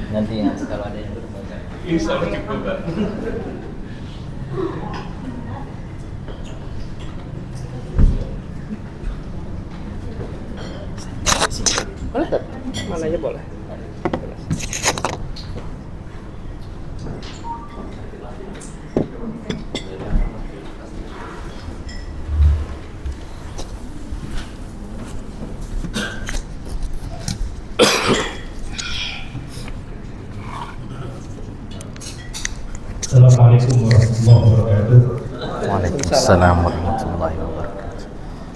Nanti kalau ada yang bertanya. Insya Allah cukup, Pak. Boleh tak? Mana aja boleh. Assalamualaikum warahmatullahi wabarakatuh. Waalaikumsalam warahmatullahi wabarakatuh.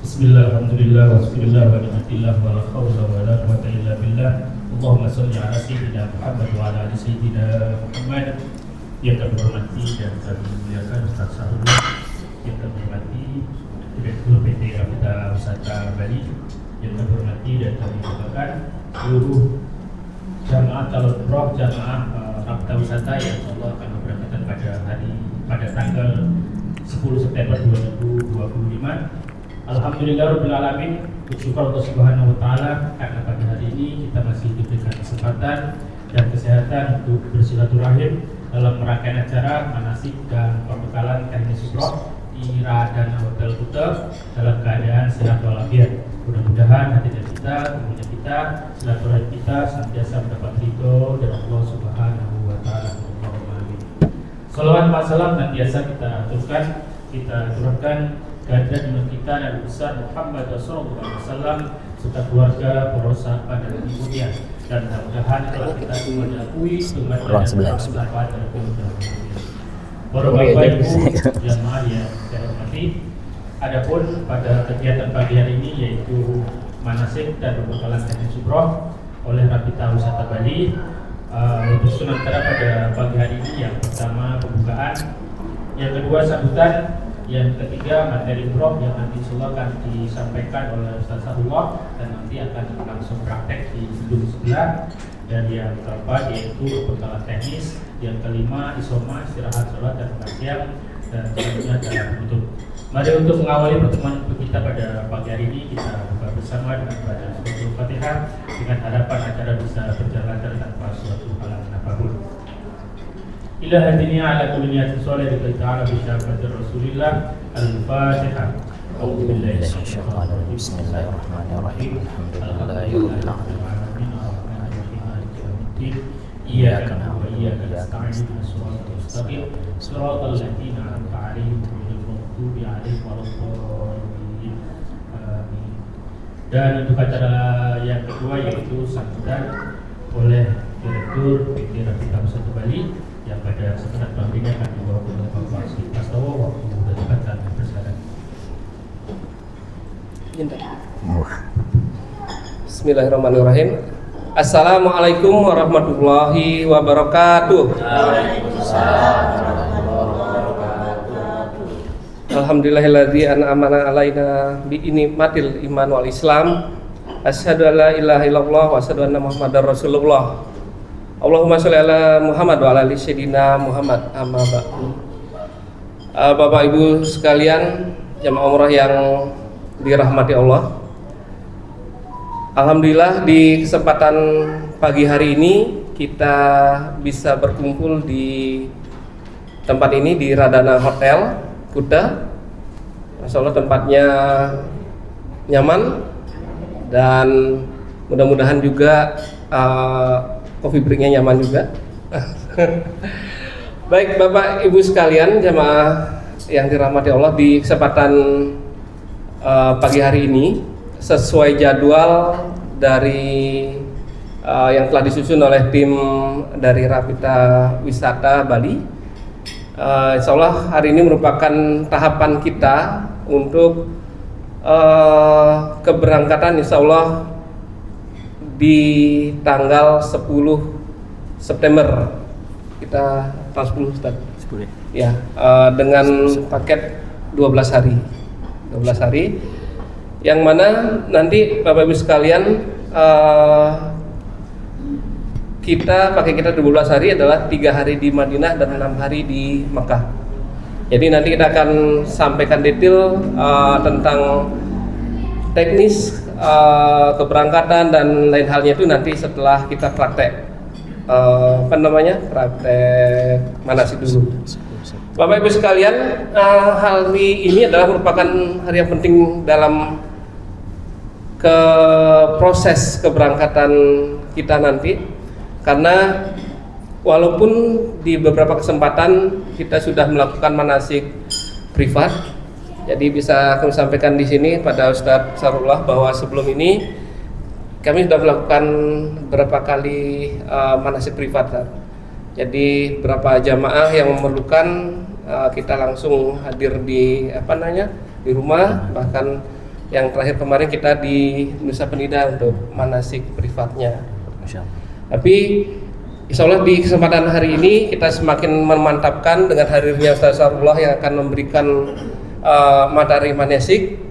Bismillah, alhamdulillah, wasbillah, wa ni'matillah, wa la hawla wa la quwwata illa billah. Allahumma salli ala sayyidina Muhammad wa ala ali sayyidina Muhammad. Yang kami hormati dan kami muliakan Ustaz Sahrullah, yang kami hormati Direktur PT Rapita Wisata Bali, yang kami hormati dan kami banggakan seluruh jamaah calon umroh, jamaah Rapita Wisata yang insyaallah akan berangkatan pada tanggal 10 September 2025. Alhamdulillahirabbil alamin, bersyukur Allah Subhanahu wa taala karena pada hari ini kita masih diberikan kesempatan dan kesehatan untuk bersilaturahim dalam rangkaian acara manasik dan pembekalan teknis umroh di Radana Hotel Kuta dalam keadaan sehat walafiat. Mudah-mudahan hati kita, kemudian kita, silaturahim kita senantiasa mendapat ridho dari Allah Subhanahu wa taala. Salawat wa salam senantiasa kita aturkan, kita turunkan kepada imam kita Nabi besar Muhammad sallallahu alaihi wasallam serta keluarga, para sahabat dan ibunya, dan mudah-mudahan telah kita semua diakui dengan manfaat dan kemudahan. Para bapak ibu jamaah yang saya hormati, adapun pada kegiatan pagi hari ini yaitu manasik dan pembekalan teknis umroh oleh Rapita Wisata Bali. Untuk sementara pada pagi hari ini yang pertama pembukaan, yang kedua sambutan, yang ketiga materi umroh yang nanti insyaallah akan disampaikan oleh Ustaz Sahrullah dan nanti akan langsung praktek di gedung sebelah, dan yang keempat yaitu pembekalan teknis, yang kelima isoma, istirahat sholat dan makan siang, dan selanjutnya adalah penutup. Mari untuk mengawali pertemuan kita pada pagi hari ini kita buka bersama dengan baca suratul Fatihah dengan harapan acara bisa berjalan tanpa suatu halangan apapun. Ila hadini ala kulli niyatin shalih lillahi ta'ala bi syafa'ati Rasulillah. Al-Fatihah. A'udzu billahi minasyaitonir rajim. Bismillahirrahmanirrahim. Alhamdulillahirabbil alamin. Iyyaka na'budu wa iyyaka nasta'in. Shiratal mustaqim. Shiratal ladzina an'amta 'alaihim ghairil maghdubi 'alaihim waladdallin. Amin. Dan untuk acara yang kedua yaitu sambutan oleh Direktur PT Rapita Wisata Bali yang pada segenap pemberinya akan dibawa oleh Bapak Sri Prastowo. Waktu sudah dekat dan bersilakan. Bismillahirrahmanirrahim. Assalamualaikum warahmatullahi wabarakatuh. Alhamdulillahilladzi an'amana alaina bi ni'matil iman wal islam. Asyhadu an la ilaha illallah wa asyhadu anna Muhammadar Rasulullah. Allahumma sholli ala Muhammad wa ala ali sayyidina Muhammad. Amma ba'du. Bapak Ibu sekalian, jamaah umrah yang dirahmati Allah. Alhamdulillah di kesempatan pagi hari ini kita bisa berkumpul di tempat ini di Radana Hotel Kuta. Masya Allah tempatnya nyaman dan mudah-mudahan juga coffee breaknya nyaman juga. Baik Bapak Ibu sekalian, jamaah yang dirahmati Allah, di kesempatan pagi hari ini sesuai jadwal dari yang telah disusun oleh tim dari Rapita Wisata Bali. Insya Allah hari ini merupakan tahapan kita untuk keberangkatan insya Allah di tanggal 10 September. Kita tanggal 10 Ustaz. 10 ya, dengan paket 12 hari. 12 hari yang mana nanti Bapak Ibu sekalian kita 12 hari adalah 3 hari di Madinah dan 6 hari di Mekah. Jadi nanti kita akan sampaikan detail tentang teknis keberangkatan dan lain halnya itu nanti setelah kita praktek praktek manasik dulu. Bapak Ibu sekalian, hari ini adalah merupakan hari yang penting dalam proses keberangkatan kita nanti, karena walaupun di beberapa kesempatan kita sudah melakukan manasik privat, jadi bisa kami sampaikan di sini pada Ustadz Sarullah bahwa sebelum ini kami sudah melakukan beberapa kali manasik privat. Jadi beberapa jamaah yang memerlukan kita langsung hadir di di rumah, bahkan yang terakhir kemarin kita di Nusa Penida untuk manasik privatnya. Tapi insya Allah di kesempatan hari ini kita semakin memantapkan dengan hadirnya Ustaz Sarullah yang akan memberikan materi manasik,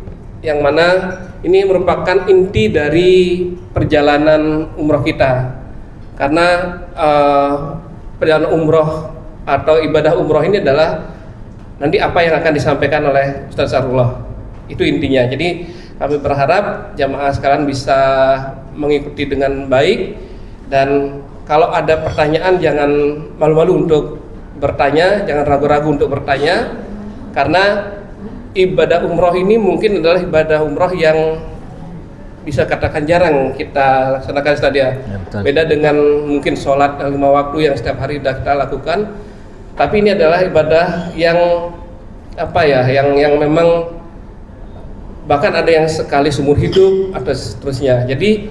yang mana ini merupakan inti dari perjalanan umroh kita. Karena perjalanan umroh atau ibadah umroh ini adalah nanti apa yang akan disampaikan oleh Ustaz Sarullah, itu intinya. Jadi kami berharap jamaah sekalian bisa mengikuti dengan baik, dan kalau ada pertanyaan jangan malu-malu untuk bertanya, jangan ragu-ragu untuk bertanya, karena ibadah umroh ini mungkin adalah ibadah umroh yang bisa katakan jarang kita laksanakan ya. Beda dengan mungkin sholat 5 waktu yang setiap hari sudah kita lakukan, tapi ini adalah ibadah yang yang memang bahkan ada yang sekali seumur hidup atau seterusnya. Jadi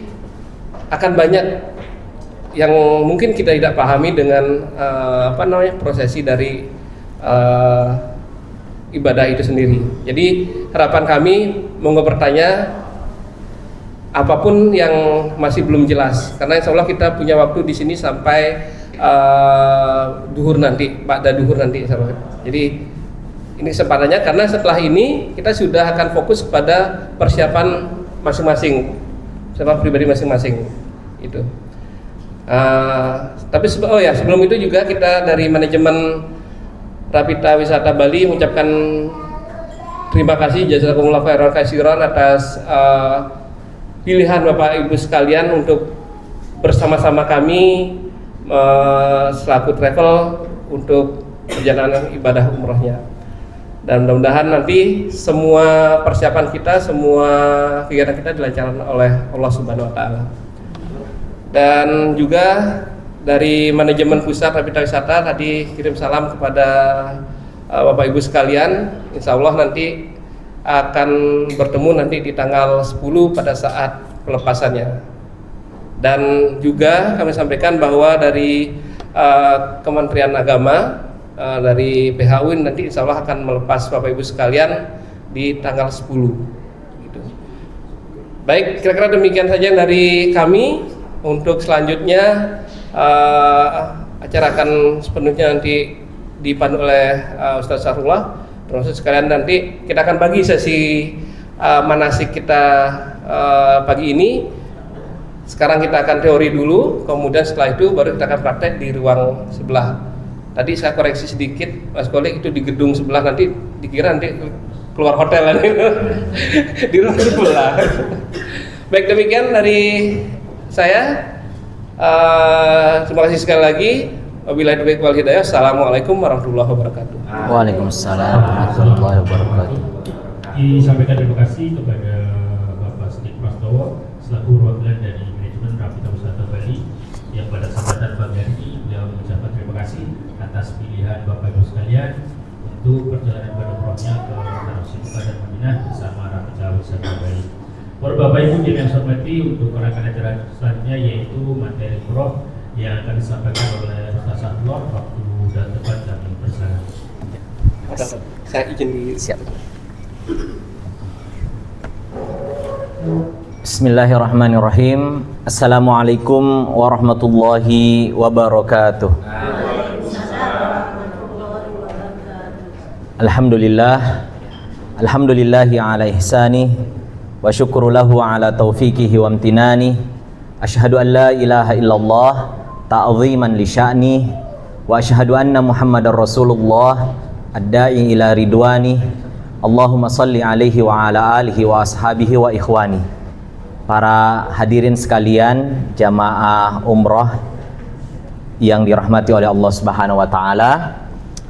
akan banyak yang mungkin kita tidak pahami dengan prosesi dari ibadah itu sendiri. Jadi harapan kami monggo bertanya apapun yang masih belum jelas, karena insya Allah kita punya waktu di sini sampai duhur nanti, ba'da duhur nanti insya Allah. Jadi ini kesempatannya, karena setelah ini kita sudah akan fokus pada persiapan masing-masing, persiapan pribadi masing-masing itu. Tapi sebelum itu juga kita dari manajemen Rapita Wisata Bali mengucapkan terima kasih jazakumullah khairan katsiran atas pilihan Bapak Ibu sekalian untuk bersama-sama kami selaku travel untuk perjalanan ibadah umrohnya. Dan mudah-mudahan nanti semua persiapan kita, semua kegiatan kita dilancarkan oleh Allah Subhanahu wa taala. Dan juga dari manajemen pusat Rapita Wisata tadi kirim salam kepada Bapak Ibu sekalian. Insya Allah nanti akan bertemu nanti di tanggal 10 pada saat pelepasannya. Dan juga kami sampaikan bahwa dari Kementerian Agama, dari PHU nanti insya Allah akan melepas Bapak Ibu sekalian di tanggal 10 gitu. Baik, kira-kira demikian saja dari kami. Untuk selanjutnya acara akan sepenuhnya nanti dipandu oleh Ustaz Sarullah. Termasuk sekalian nanti kita akan bagi sesi manasik kita pagi ini. Sekarang kita akan teori dulu, kemudian setelah itu baru kita akan praktek di ruang sebelah. Tadi saya koreksi sedikit, Mas Kolik, itu di gedung sebelah, nanti dikira nanti keluar hotel di ruang sebelah. Baik, demikian dari saya. Terima kasih sekali lagi. Wabillahi taufiq wal hidayah. Assalamualaikum warahmatullahi wabarakatuh. Waalaikumsalam warahmatullahi wabarakatuh. Disampaikan terima kasih kepada Bapak Siddiq Prastowo selaku perwakilan dari manajemen Rapita Wisata Bali, yang pada kesempatan pagi hari ini beliau mengucapkan terima kasih atas pilihan Bapak Ibu sekalian untuk perjalanan ibadah umrohnya ke Tanah Suci dan Madinah bersama Rapita Wisata Bali. Para Bapak Ibu yang saya hormati, untuk rangkaian acara selanjutnya yaitu materi umroh yang akan disampaikan oleh Ustaz Sarullah. Waktu dan tempat kami persilakan. Saya izin di Siap. Bismillahirrahmanirrahim. Assalamualaikum warahmatullahi wabarakatuh. Alhamdulillah, alhamdulillahi ala ihsani wa syukru lahu ala taufiqihi wa amtinani. Asyhadu an la ilaha illallah ta'ziman li sya'ni wa asyhadu anna Muhammadar Rasulullah ad-da'i ila ridwani. Allahumma salli alaihi wa ala alihi wa ashabihi wa ikhwani. para hadirin sekalian, jamaah umroh yang dirahmati oleh Allah Subhanahu wa taala.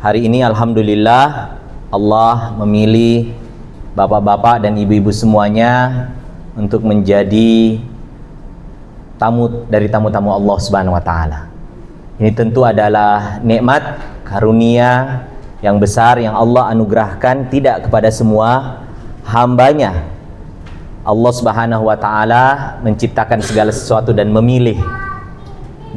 Hari ini alhamdulillah Allah memilih bapak-bapak dan ibu-ibu semuanya untuk menjadi tamu dari tamu-tamu Allah Subhanahu wa taala. Ini tentu adalah nikmat karunia yang besar yang Allah anugerahkan tidak kepada semua hambanya. Allah Subhanahu wa taala menciptakan segala sesuatu dan memilih.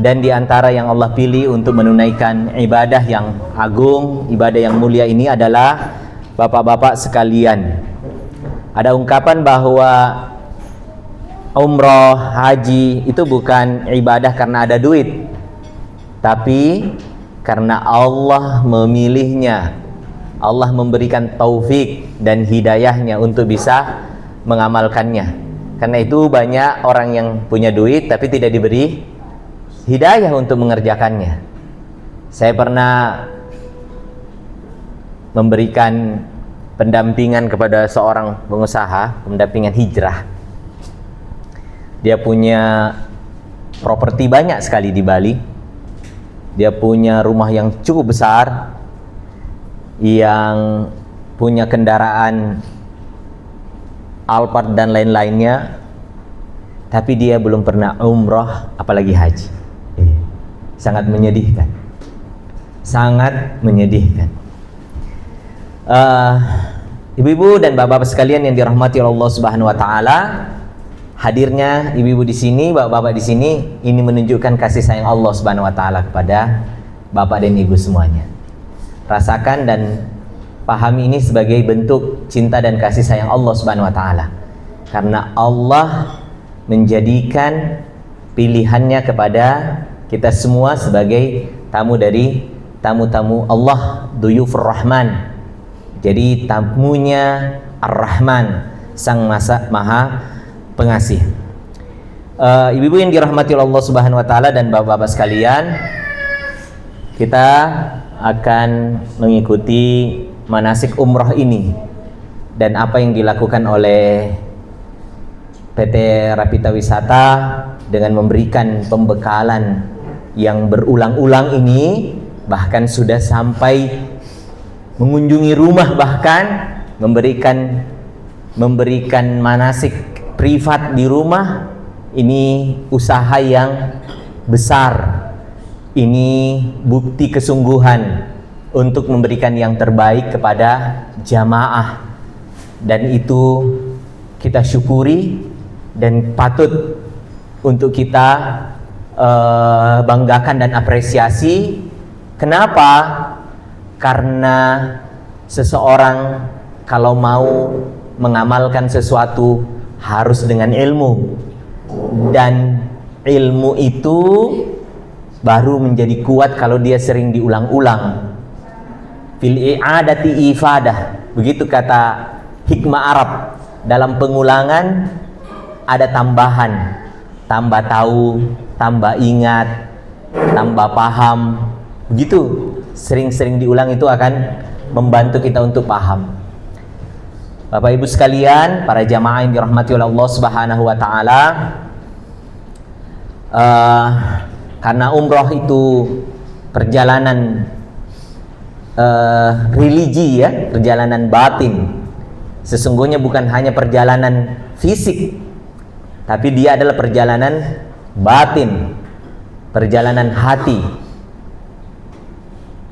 Dan di antara yang Allah pilih untuk menunaikan ibadah yang agung, ibadah yang mulia ini adalah bapak-bapak sekalian. Ada ungkapan bahwa umroh, haji itu bukan ibadah karena ada duit, tapi karena Allah memilihnya. Allah memberikan taufik dan hidayahnya untuk bisa mengamalkannya. Karena itu banyak orang yang punya duit tapi tidak diberi hidayah untuk mengerjakannya. Saya pernah memberikan pendampingan kepada seorang pengusaha, pendampingan hijrah. Dia punya properti banyak sekali di Bali. Dia punya rumah yang cukup besar, yang punya kendaraan Alphard dan lain-lainnya, tapi dia belum pernah umroh apalagi haji. Sangat menyedihkan. Sangat menyedihkan. Ibu-ibu dan bapak-bapak sekalian yang dirahmati oleh Allah Subhanahu wa taala, hadirnya ibu-ibu di sini, bapak-bapak di sini, ini menunjukkan kasih sayang Allah Subhanahu wa taala kepada bapak dan ibu semuanya. Rasakan dan pahami ini sebagai bentuk cinta dan kasih sayang Allah Subhanahu wa taala. Karena Allah menjadikan pilihannya kepada kita semua sebagai tamu dari tamu-tamu Allah, Duyufur Rahman. Jadi tamunya Ar-Rahman, Sang Maha Pengasih. Ibu-ibu yang dirahmati Allah Subhanahu wa taala dan bapak-bapak sekalian, kita akan mengikuti manasik umroh ini dan apa yang dilakukan oleh PT Rapita Wisata dengan memberikan pembekalan yang berulang-ulang ini, bahkan sudah sampai mengunjungi rumah, bahkan memberikan manasik privat di rumah. Ini usaha yang besar. Ini bukti kesungguhan untuk memberikan yang terbaik kepada jamaah, dan itu kita syukuri dan patut untuk kita banggakan dan apresiasi. Kenapa? Karena seseorang kalau mau mengamalkan sesuatu harus dengan ilmu, dan ilmu itu baru menjadi kuat kalau dia sering diulang-ulang. Fil i'adati ifadah, begitu kata hikmah Arab. Dalam pengulangan ada tambahan, tambah tahu, tambah ingat, tambah paham. Begitu, sering-sering diulang itu akan membantu kita untuk paham. Bapak Ibu sekalian, para jamaah yang dirahmati oleh Allah Subhanahu wa taala, karena umroh itu perjalanan religi ya, perjalanan batin. Sesungguhnya bukan hanya perjalanan fisik, tapi dia adalah perjalanan batin, perjalanan hati.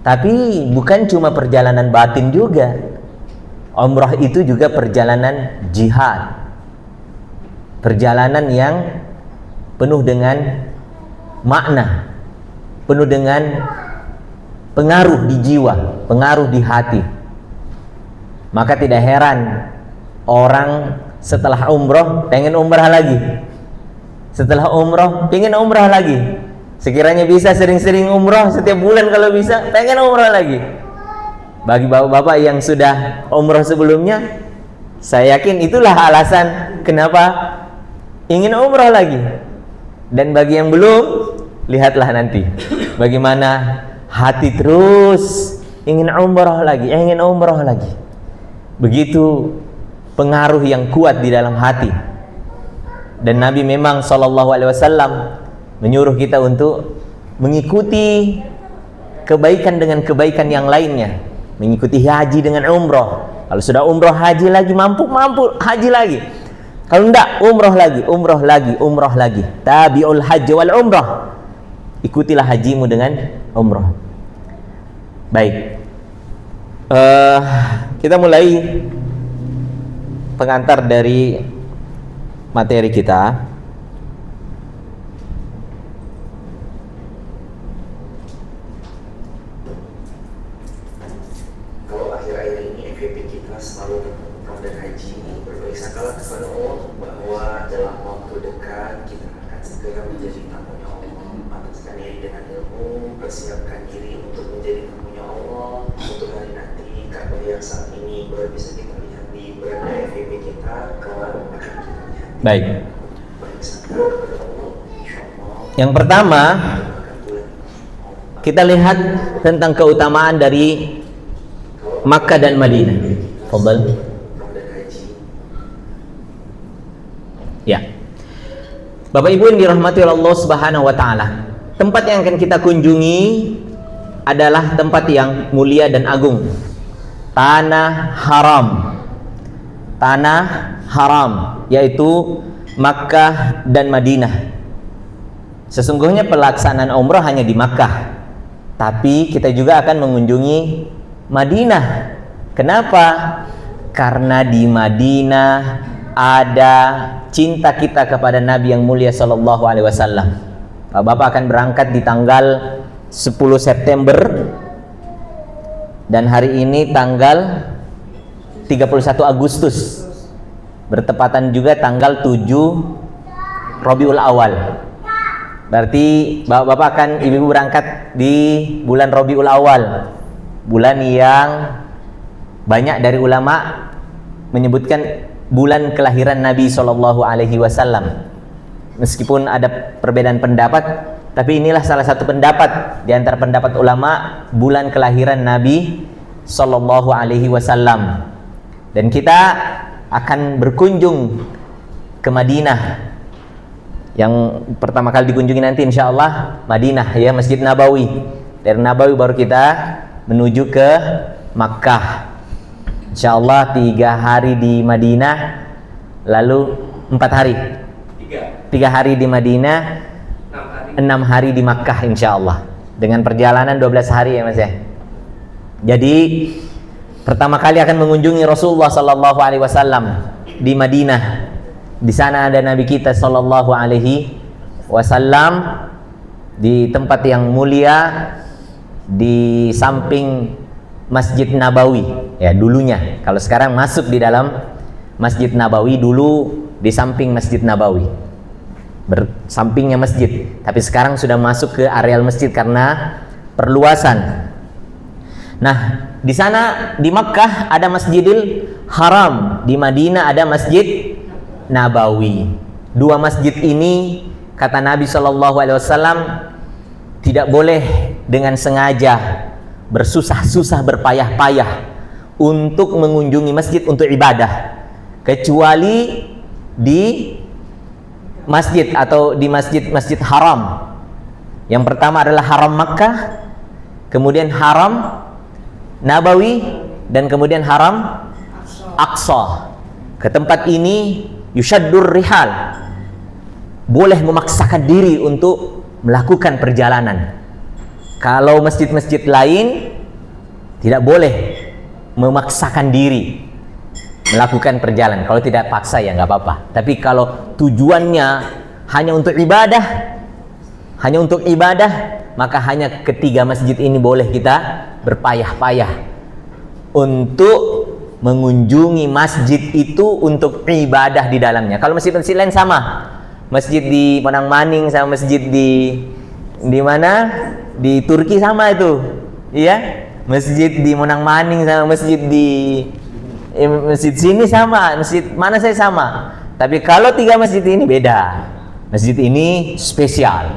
Tapi bukan cuma perjalanan batin juga. Umrah itu juga perjalanan jihad. Perjalanan yang penuh dengan makna, penuh dengan pengaruh di jiwa, pengaruh di hati. Maka tidak heran orang setelah umroh pengen umrah lagi. Setelah umroh pengen umrah lagi. Sekiranya bisa sering-sering umroh setiap bulan, kalau bisa pengen umroh lagi. Bagi bapak-bapak yang sudah umroh sebelumnya, saya yakin itulah alasan kenapa ingin umroh lagi. Dan bagi yang belum, lihatlah nanti bagaimana hati terus ingin umroh lagi, ingin umroh lagi. Begitu pengaruh yang kuat di dalam hati. Dan Nabi memang SAW menyuruh kita untuk mengikuti kebaikan dengan kebaikan yang lainnya, mengikuti haji dengan umroh. Kalau sudah umroh haji lagi, mampu haji lagi. Kalau enggak, umroh lagi. Tabi'ul hajj wal umroh. Ikutilah hajimu dengan umroh. Baik. Kita mulai pengantar dari materi kita. Kalau akhir-akhir ini FVP kita selalu umroh dan haji, berbaik sangkalah kepada Allah bahwa dalam waktu dekat kita akan segera menjadi tamunya Allah. Pantaskan diri dengan ilmu, persiapkan diri untuk menjadi tamunya Allah untuk hari nanti, karena yang saat ini baru bisa kita lihat di beranda FVP kita, kelak akan kita lihat. Baik. Berbaik sangkalah kepada Allah, insyaallah. Yang pertama, kita lihat tentang keutamaan dari Makkah dan Madinah. Fadhal. Ya. Bapak Ibu yang dirahmati oleh Allah Subhanahu wa taala. Tempat yang akan kita kunjungi adalah tempat yang mulia dan agung. Tanah haram. Tanah haram, yaitu Makkah dan Madinah. Sesungguhnya pelaksanaan umrah hanya di Makkah, tapi kita juga akan mengunjungi Madinah. Kenapa? Karena di Madinah ada cinta kita kepada Nabi yang mulia sallallahu alaihi wasallam. Bapak akan berangkat di tanggal 10 September dan hari ini tanggal 31 Agustus. Bertepatan juga tanggal 7 Rabiul Awal. Berarti bapak-bapak akan ibu-ibu berangkat di bulan Rabiul Awal, bulan yang banyak dari ulama menyebutkan bulan kelahiran Nabi Shallallahu Alaihi Wasallam. Meskipun ada perbedaan pendapat, tapi inilah salah satu pendapat di antara pendapat ulama, bulan kelahiran Nabi Shallallahu Alaihi Wasallam. Dan kita akan berkunjung ke Madinah. Yang pertama kali dikunjungi nanti insya Allah Madinah, ya, Masjid Nabawi. Dari Nabawi baru kita menuju ke Makkah. Insya Allah 3 hari di Madinah, lalu 4 hari. 3 hari di Madinah, 6 hari di Makkah insya Allah. Dengan perjalanan 12 hari ya Mas ya. Jadi pertama kali akan mengunjungi Rasulullah Sallallahu Alaihi Wasallam di Madinah. Di sana ada Nabi kita Sallallahu Alaihi Wasallam di tempat yang mulia di samping Masjid Nabawi, ya dulunya. Kalau sekarang masuk di dalam Masjid Nabawi, dulu di samping Masjid Nabawi, bersampingnya masjid. Tapi sekarang sudah masuk ke areal masjid karena perluasan. Nah, di sana di Makkah ada Masjidil Haram, di Madinah ada Masjid Nabawi. 2 masjid ini kata Nabi Shallallahu Alaihi Wasallam tidak boleh dengan sengaja bersusah-susah berpayah-payah untuk mengunjungi masjid untuk ibadah, kecuali di masjid atau di masjid haram. Yang pertama adalah haram Makkah, kemudian haram Nabawi, dan kemudian haram Aqsa. Ke tempat ini yushaddur rihal, boleh memaksakan diri untuk melakukan perjalanan. Kalau masjid-masjid lain tidak boleh memaksakan diri melakukan perjalanan. Kalau tidak paksa ya nggak apa-apa. Tapi kalau tujuannya hanya untuk ibadah, maka hanya ketiga masjid ini boleh kita berpayah-payah untuk mengunjungi masjid itu untuk ibadah di dalamnya. Kalau masjid-masjid lain sama, masjid di Padang Maning sama masjid di mana, di Turki sama itu, iya, masjid di Monang Maning sama masjid di masjid sini sama, masjid mana saya sama. Tapi kalau 3 masjid ini beda, masjid ini spesial.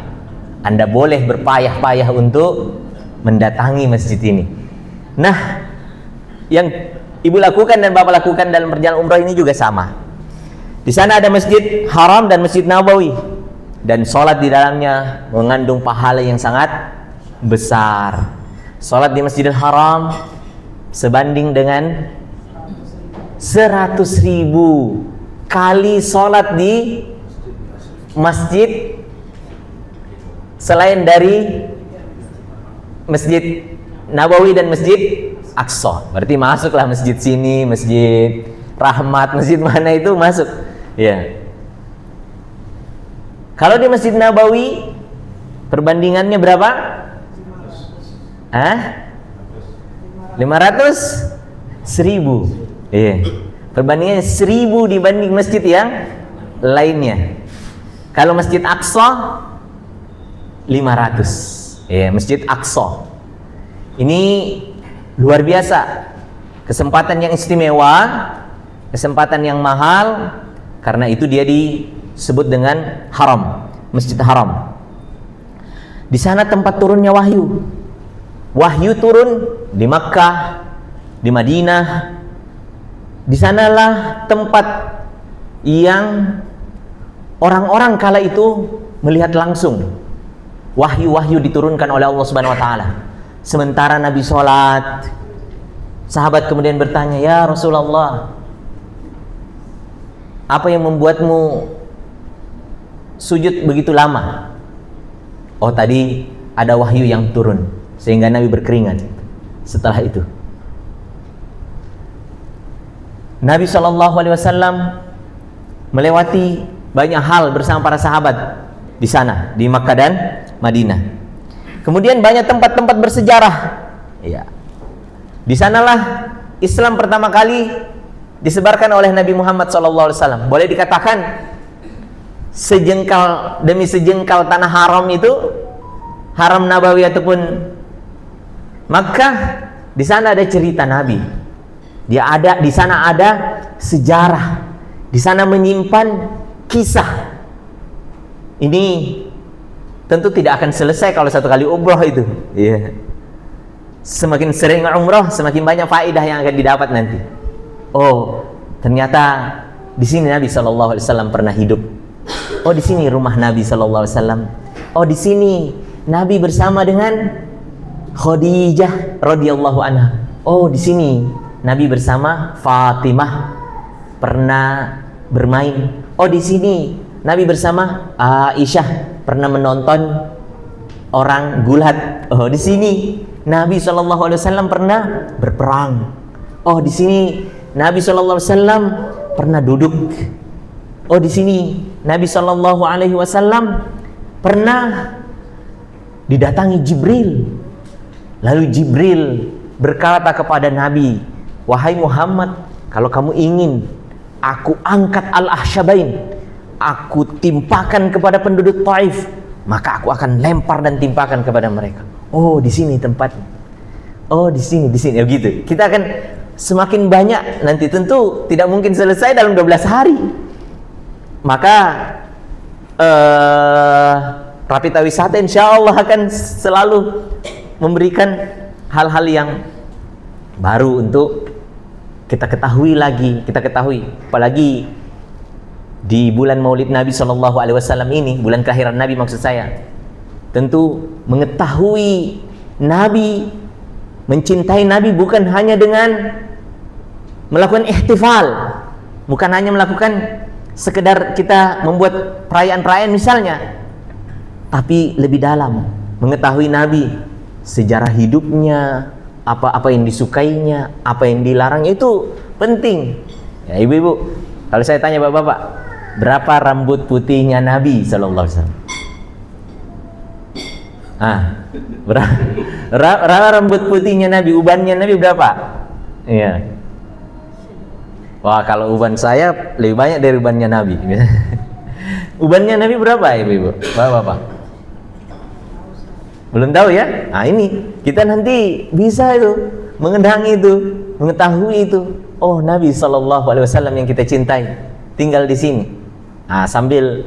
Anda boleh berpayah-payah untuk mendatangi masjid ini. Nah, yang Ibu lakukan dan Bapak lakukan dalam perjalanan umrah ini juga sama. Di sana ada Masjid Haram dan Masjid Nabawi, dan sholat di dalamnya mengandung pahala yang sangat besar. Sholat di Masjidil Haram sebanding dengan 100.000 kali sholat di masjid selain dari Masjid Nabawi dan Masjid Aqsa. Berarti masuklah masjid sini, Masjid Rahmat, masjid mana itu masuk. Ya. Kalau di Masjid Nabawi perbandingannya berapa? 500.000. Iya. Perbandingannya 1000 dibanding masjid yang lainnya. Kalau Masjid Aqsa 500. Iya, Masjid Aqsa. Ini luar biasa. Kesempatan yang istimewa, kesempatan yang mahal, karena itu dia disebut dengan haram, Masjid Haram. Di sana tempat turunnya wahyu. Wahyu turun di Makkah, di Madinah. Di sanalah tempat yang orang-orang kala itu melihat langsung wahyu-wahyu diturunkan oleh Allah Subhanahu wa taala. Sementara Nabi sholat, sahabat kemudian bertanya, "Ya Rasulullah, apa yang membuatmu sujud begitu lama?" Oh, tadi ada wahyu yang turun sehingga Nabi berkeringat. Setelah itu Nabi SAW melewati banyak hal bersama para sahabat di sana, di Makkah dan Madinah. Kemudian banyak tempat-tempat bersejarah. Ya. Di sanalah Islam pertama kali disebarkan oleh Nabi Muhammad SAW. Boleh dikatakan sejengkal demi sejengkal tanah haram itu, Haram Nabawi ataupun Makkah, di sana ada cerita Nabi. Di sana ada sejarah. Di sana menyimpan kisah. Ini tentu tidak akan selesai kalau satu kali umroh itu. Iya. Semakin sering umroh, semakin banyak faedah yang akan didapat nanti. Oh, ternyata di sini Nabi SAW pernah hidup. Oh, di sini rumah Nabi SAW. Oh, di sini Nabi bersama dengan Khadijah radhiyallahu anha. Oh, di sini Nabi bersama Fatimah pernah bermain. Oh, di sini Nabi bersama Aisyah pernah menonton orang gulat. Oh, di sini Nabi SAW pernah berperang. Oh, di sini Nabi SAW pernah duduk. Oh, di sini Nabi SAW pernah didatangi Jibril. Lalu Jibril berkata kepada Nabi, "Wahai Muhammad, kalau kamu ingin aku angkat Al-Ahsyabain, aku timpakan kepada penduduk Taif, maka aku akan lempar dan timpakan kepada mereka." Oh, di sini tempatnya. Oh, di sini. Begitu. Kita akan semakin banyak nanti, tentu tidak mungkin selesai dalam 12 hari. Maka Rapita Wisata insya Allah akan selalu memberikan hal-hal yang baru untuk kita ketahui lagi. Apalagi di bulan Maulid Nabi SAW ini, bulan kelahiran Nabi maksud saya, tentu mengetahui Nabi, mencintai Nabi bukan hanya dengan melakukan ihtifal, bukan hanya melakukan sekedar kita membuat perayaan-perayaan misalnya, tapi lebih dalam mengetahui Nabi, sejarah hidupnya, apa yang disukainya, apa yang dilarangnya, itu penting. Ya, ibu-ibu, kalau saya tanya bapak-bapak, berapa rambut putihnya Nabi sallallahu alaihi wasallam? Berapa rambut putihnya Nabi, ubannya Nabi berapa? Iya. Wah, kalau uban saya lebih banyak dari ubannya Nabi. Ubannya Nabi berapa, ibu-ibu? Bapak-bapak? Belum tahu ya? Nah, ini kita nanti bisa itu mengendangi itu, mengetahui itu. Oh, Nabi SAW yang kita cintai tinggal di sini. Nah, sambil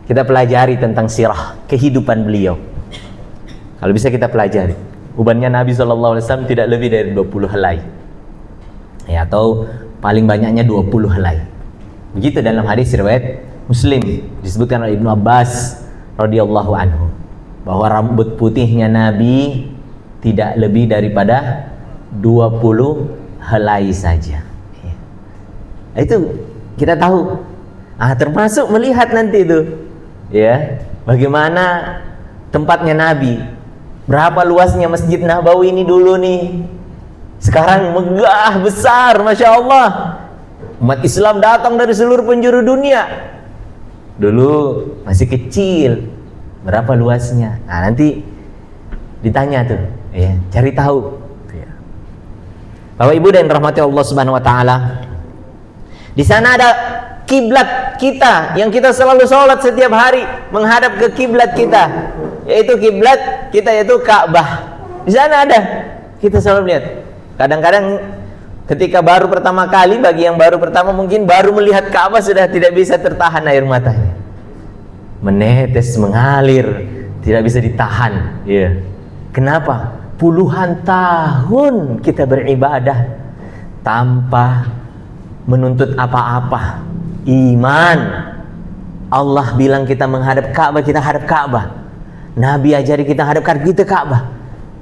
kita pelajari tentang sirah kehidupan beliau. Kalau bisa kita pelajari. Ubannya Nabi SAW tidak lebih dari 20 helai. Ya, atau paling banyaknya 20 helai. Begitu dalam hadis riwayat Muslim disebutkan oleh Ibnu Abbas radhiyallahu anhu bahwa rambut putihnya Nabi tidak lebih daripada 20 helai saja. Itu kita tahu. Termasuk melihat nanti itu, ya, bagaimana tempatnya Nabi. Berapa luasnya Masjid Nabawi ini dulu nih. Sekarang megah besar, Masya Allah. Umat Islam datang dari seluruh penjuru dunia. Dulu masih kecil. Berapa luasnya? Nanti ditanya tuh, ya, cari tahu. Bapak Ibu dan rahmati Allah Subhanahu wa taala. Di sana ada kiblat kita yang kita selalu sholat setiap hari menghadap ke kiblat kita, yaitu kiblat kita yaitu Ka'bah. Di sana ada. Kita selalu lihat. Kadang-kadang ketika baru pertama kali, bagi yang baru pertama mungkin baru melihat Ka'bah sudah tidak bisa tertahan air matanya. Menetes, mengalir, tidak bisa ditahan. Ya. Kenapa? Puluhan tahun kita beribadah tanpa menuntut apa-apa. Iman. Allah bilang kita menghadap Ka'bah, kita hadap Ka'bah. Nabi ajari kita hadap Ka'bah.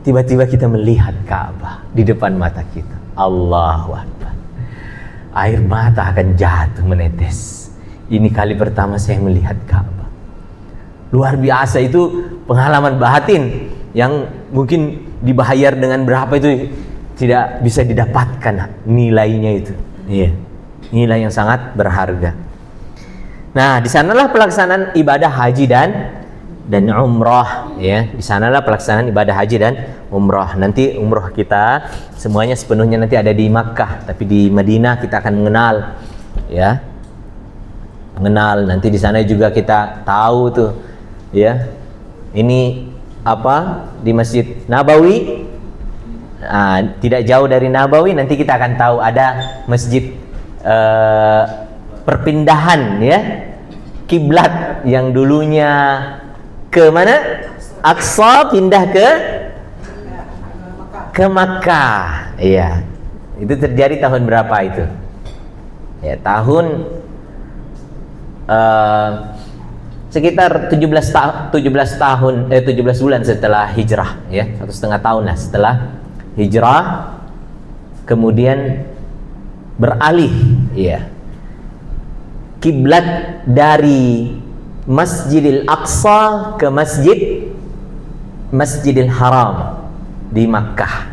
Tiba-tiba kita melihat Ka'bah di depan mata kita. Allahu Akbar. Air mata akan jatuh menetes. Ini kali pertama saya melihat Ka'bah. Luar biasa, itu pengalaman batin yang mungkin dibayar dengan berapa itu tidak bisa didapatkan nilainya itu. Iya. Nilai yang sangat berharga. Nah, di sanalah pelaksanaan ibadah haji dan umrah, ya. Di sanalah pelaksanaan ibadah haji dan umrah. Nanti umrah kita semuanya sepenuhnya nanti ada di Makkah, tapi di Madinah kita akan mengenal, ya. Mengenal, nanti di sana juga kita tahu tuh, ya. Ini apa di Masjid Nabawi, tidak jauh dari Nabawi nanti kita akan tahu ada masjid perpindahan, ya, kiblat yang dulunya ke mana? Aqsa pindah ke Makkah. Iya. Itu terjadi tahun berapa itu? Ya, tahun sekitar 17 bulan setelah hijrah, ya, 1,5 tahun lah setelah hijrah, kemudian beralih, ya, kiblat dari Masjidil Aqsa ke Masjidil Haram di Makkah.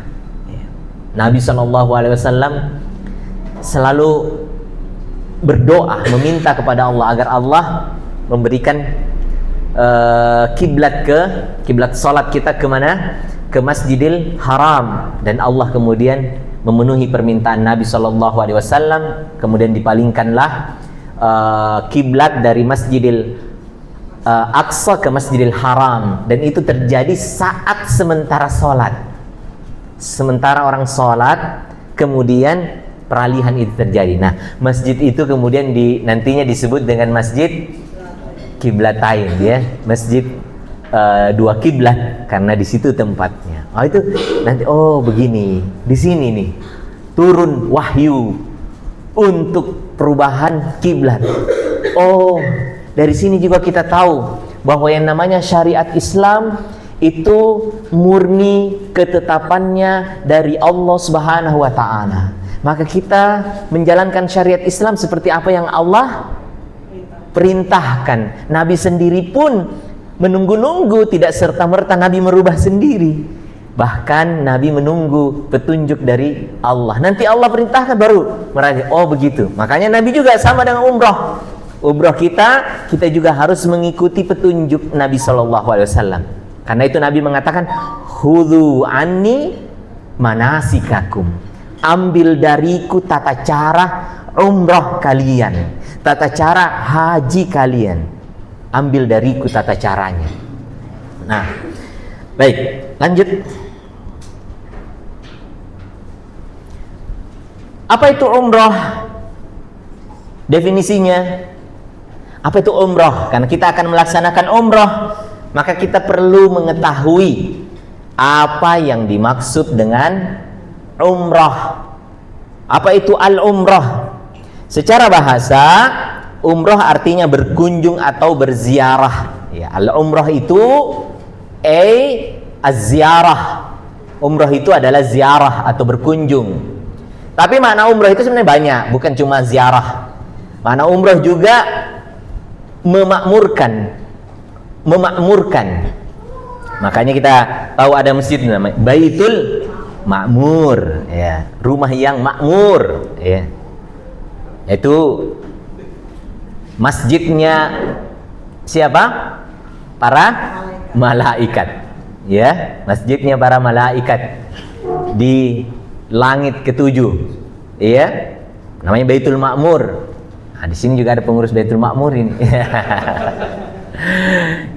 Nabi SAW selalu berdoa meminta kepada Allah agar Allah memberikan kiblat salat kita ke mana? Ke Masjidil Haram, dan Allah kemudian memenuhi permintaan Nabi SAW. Kemudian dipalingkanlah kiblat dari Masjidil Aqsa ke Masjidil Haram, dan itu terjadi saat sementara orang sholat, kemudian peralihan itu terjadi. Nah, masjid itu kemudian nantinya disebut dengan Masjid Kiblatain, ya, masjid dua kiblat, karena di situ tempatnya. Itu nanti, begini, di sini nih turun wahyu untuk perubahan kiblat. Dari sini juga kita tahu bahwa yang namanya syariat Islam itu murni ketetapannya dari Allah Subhanahu wa taala. Maka kita menjalankan syariat Islam seperti apa yang Allah perintahkan. Nabi sendiri pun menunggu-nunggu, tidak serta-merta Nabi merubah sendiri. Bahkan Nabi menunggu petunjuk dari Allah. Nanti Allah perintahkan baru merajai. Begitu. Makanya Nabi juga sama dengan umrah. Umrah kita juga harus mengikuti petunjuk Nabi SAW. Karena itu Nabi mengatakan, khudhu anni manasikakum. Ambil dariku tata cara umrah kalian, tata cara haji kalian. Ambil dariku tata caranya. Nah, baik, lanjut. Apa itu umrah? Definisinya, apa itu umrah? Karena kita akan melaksanakan umrah, maka kita perlu mengetahui apa yang dimaksud dengan umrah. Apa itu al-umrah? Secara bahasa, umroh artinya berkunjung atau berziarah. Ya, al-umrah itu az-ziarah. Umrah itu adalah ziarah atau berkunjung. Tapi makna umrah itu sebenarnya banyak, bukan cuma ziarah. Makna umrah juga memakmurkan. Makanya kita tahu ada masjid namanya Baitul Ma'mur, ya, rumah yang makmur, ya. Itu masjidnya siapa? Para malaikat, ya, masjidnya para malaikat di langit ketujuh, ya, namanya Baitul Ma'mur. Nah, di sini juga ada pengurus Baitul Ma'mur ini.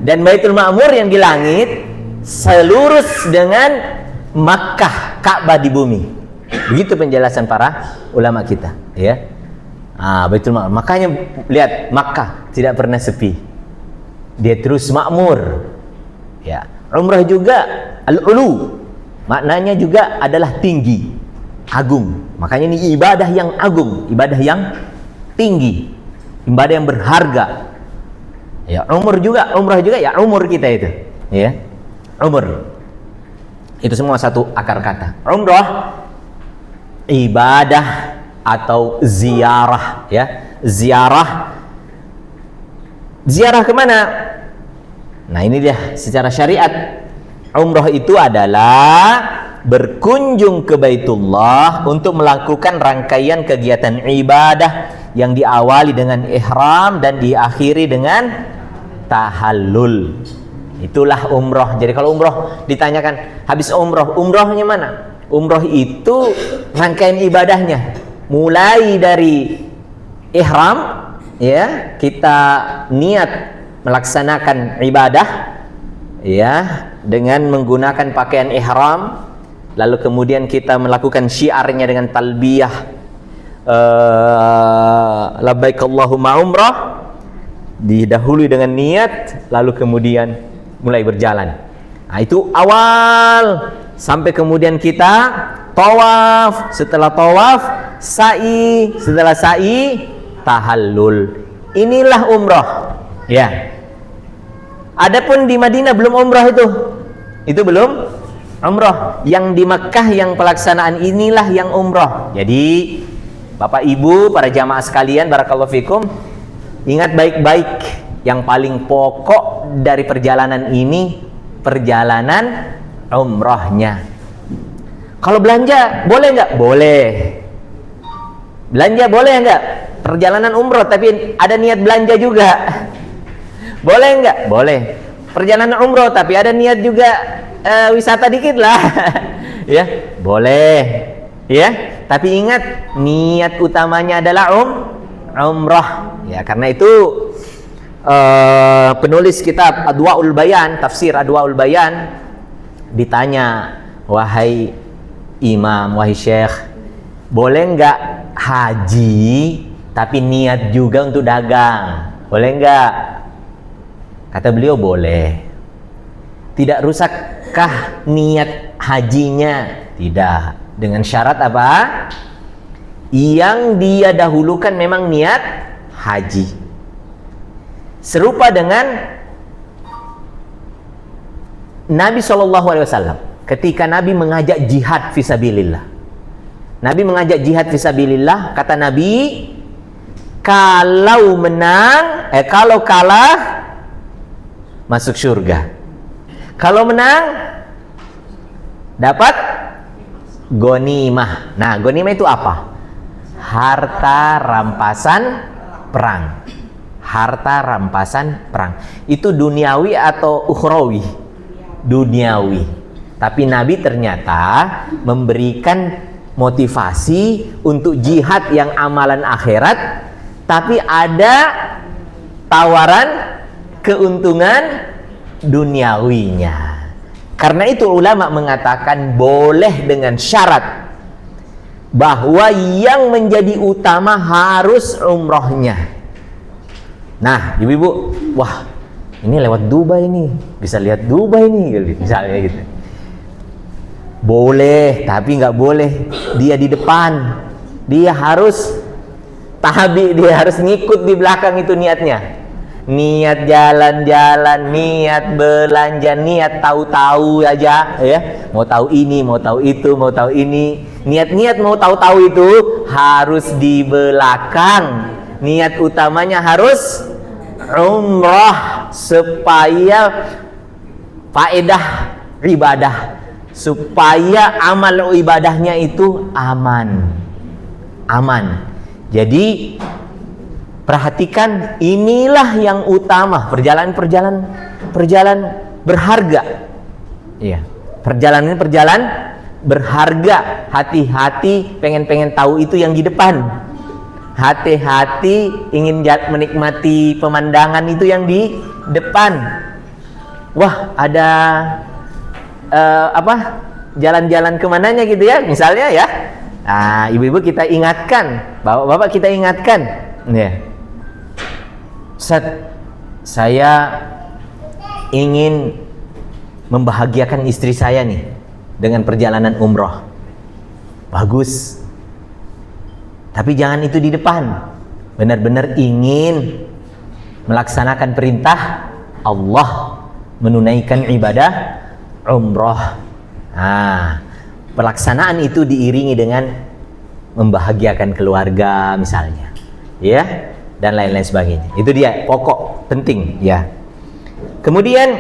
Dan Baitul Ma'mur yang di langit selurus dengan Makkah, Ka'bah di bumi. Begitu penjelasan para ulama kita, ya. Baitul Ma'mur. Makanya lihat, Makkah tidak pernah sepi. Dia terus makmur. Ya. Umrah juga al-ulu. Maknanya juga adalah tinggi, agung. Makanya ini ibadah yang agung, ibadah yang tinggi, ibadah yang berharga. Ya, umrah juga ya umur kita itu, ya. Umur. Itu semua satu akar kata. Umrah ibadah atau ziarah, ya. Ziarah kemana? Nah, ini dia secara syariat. Umrah itu adalah berkunjung ke Baitullah untuk melakukan rangkaian kegiatan ibadah yang diawali dengan ihram dan diakhiri dengan tahallul. Itulah umrah. Jadi kalau umrah ditanyakan habis umrahnya mana? Umrah itu rangkaian ibadahnya mulai dari ihram, ya, kita niat melaksanakan ibadah, ya, dengan menggunakan pakaian ihram, lalu kemudian kita melakukan syiarnya dengan talbiyah, labbaik Allahumma umrah, didahului dengan niat, lalu kemudian mulai berjalan. Nah, itu awal, sampai kemudian kita tawaf, setelah tawaf sa'i, setelah sa'i tahallul. Inilah umrah, ya. Adapun di Madinah belum umrah itu belum umrah. Yang di Mekkah yang pelaksanaan inilah yang umrah. Jadi Bapak Ibu, para jamaah sekalian, barakallahu fikum, ingat baik-baik, yang paling pokok dari perjalanan ini perjalanan umrahnya. Kalau belanja boleh nggak? Boleh. Belanja boleh nggak? Perjalanan umrah tapi ada niat belanja juga. Boleh nggak? Boleh. Perjalanan umrah tapi ada niat juga wisata dikit lah. Ya, boleh. Ya, tapi ingat niat utamanya adalah umrah. Ya, karena itu penulis kitab Adwaul Bayan, tafsir Adwaul Bayan, ditanya, wahai imam, wahai syekh, boleh nggak haji tapi niat juga untuk dagang? Boleh nggak? Kata beliau, boleh. Tidak rusakkah niat hajinya? Tidak. Dengan syarat apa? Yang dia dahulukan memang niat haji. Serupa dengan Nabi SAW ketika Nabi mengajak jihad fisabilillah. Nabi mengajak jihad fisabilillah, kata Nabi, kalau menang, kalau kalah masuk surga. Kalau menang dapat ghanimah. Nah, ghanimah itu apa? Harta rampasan perang. Harta rampasan perang. Itu duniawi atau ukhrawi? Duniawi. Tapi Nabi ternyata memberikan motivasi untuk jihad yang amalan akhirat, tapi ada tawaran keuntungan duniawinya. Karena itu ulama mengatakan boleh dengan syarat bahwa yang menjadi utama harus umrohnya. Nah, ibu-ibu, wah, ini lewat Dubai nih, bisa lihat Dubai nih, misalnya gitu. Boleh, tapi nggak boleh dia di depan. Dia harus tabi, dia harus ngikut di belakang itu niatnya. Niat jalan-jalan, niat belanja, niat tahu-tahu aja ya. Mau tahu ini, mau tahu itu, mau tahu ini. Niat-niat mau tahu-tahu itu harus di belakang. Niat utamanya harus umrah supaya faedah ibadah, supaya amal ibadahnya itu aman. Jadi perhatikan, inilah yang utama. Perjalanan berharga. Iya. Perjalanan berharga. Hati-hati pengen tahu itu yang di depan. Hati-hati ingin menikmati pemandangan itu yang di depan. Wah, ada jalan-jalan kemananya gitu ya, misalnya ya. Nah, ibu-ibu kita ingatkan, bapak-bapak kita ingatkan, ya. Ustaz, saya ingin membahagiakan istri saya nih dengan perjalanan umroh. Bagus. Tapi jangan itu di depan. Benar-benar ingin melaksanakan perintah Allah, menunaikan ibadah umroh. Nah, pelaksanaan itu diiringi dengan membahagiakan keluarga misalnya, ya, dan lain-lain sebagainya. Itu dia pokok penting, ya. Kemudian,